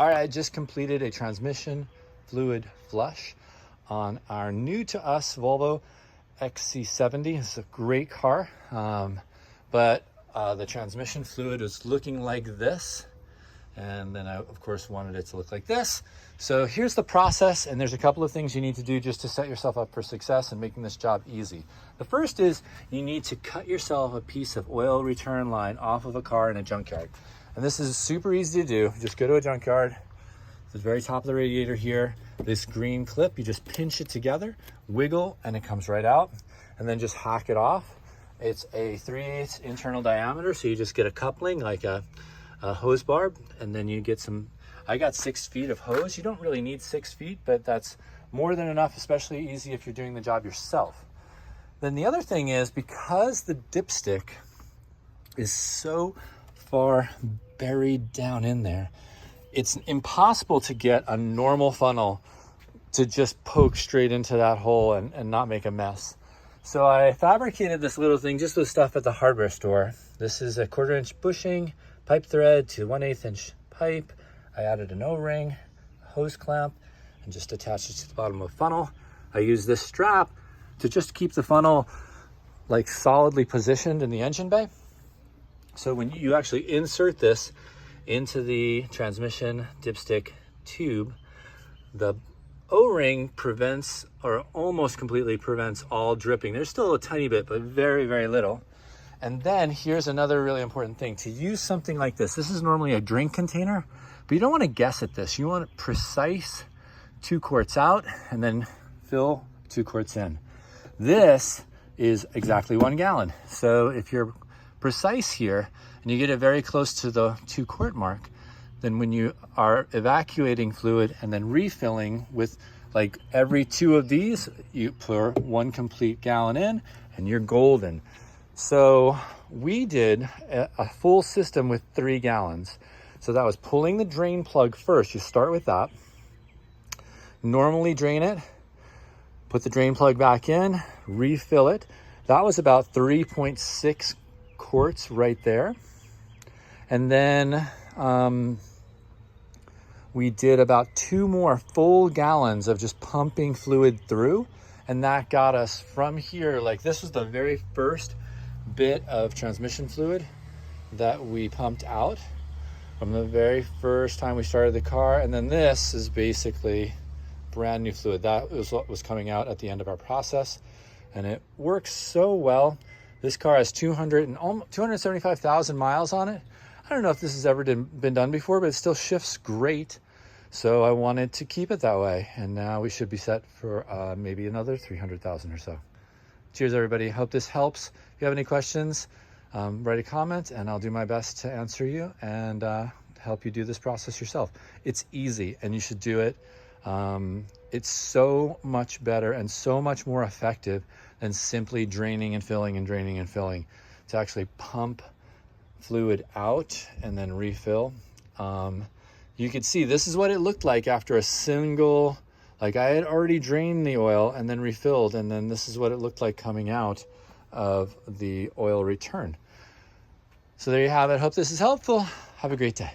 All right, I just completed a transmission fluid flush on our new to us Volvo XC70. It's a great car, but the transmission fluid was looking like this. And then I, of course, wanted it to look like this. So here's the process, and there's a couple of things you need to do just to set yourself up for success and making this job easy. The first is you need to cut yourself a piece of oil return line off of a car in a junkyard. And this is super easy to do. Just go to a junkyard, the very top of the radiator here, this green clip, you just pinch it together, wiggle, and it comes right out, and then just hack it off. It's a 3/8 internal diameter, so you just get a coupling like a hose barb, and then you get some, I got 6 feet of hose. You don't really need 6 feet, but that's more than enough, especially easy if you're doing the job yourself. Then the other thing is, because the dipstick is so far buried down in there, it's impossible to get a normal funnel to just poke straight into that hole and not make a mess. So I fabricated this little thing just with stuff at the hardware store. This is a 1/4 inch bushing, pipe thread to 1/8 inch pipe. I added an O-ring, hose clamp, and just attached it to the bottom of the funnel. I use this strap to just keep the funnel like solidly positioned in the engine bay. So when you actually insert this into the transmission dipstick tube, the O-ring prevents, or almost completely prevents, all dripping. There's still a tiny bit, but very, very little. And then here's another really important thing. To use something like this, this is normally a drink container, but you don't want to guess at this. You want precise 2 quarts out and then fill 2 quarts in. This is exactly 1 gallon. So if you're precise here and you get it very close to the 2 quart mark, then when you are evacuating fluid and then refilling with like every 2 of these, you pour 1 complete gallon in and you're golden. So we did a full system with 3 gallons. So that was pulling the drain plug first. You start with that, normally drain it, put the drain plug back in, refill it. That was about 3.6 quarts right there. And then we did about 2 more full gallons of just pumping fluid through. And that got us from here, like this was the very first bit of transmission fluid that we pumped out from the very first time we started the car. And then this is basically brand new fluid. That was what was coming out at the end of our process. And it works so well. This car has 275,000 miles on it. I don't know if this has ever been done before, but it still shifts great. So I wanted to keep it that way. And now we should be set for maybe another 300,000 or so. Cheers, everybody. Hope this helps. If you have any questions, write a comment and I'll do my best to answer you and help you do this process yourself. It's easy and you should do it. It's so much better and so much more effective than simply draining and filling and draining and filling. To actually pump fluid out and then refill. You could see this is what it looked like after a single, like I had already drained the oil and then refilled, and then this is what it looked like coming out of the oil return. So there you have it. Hope this is helpful. Have a great day.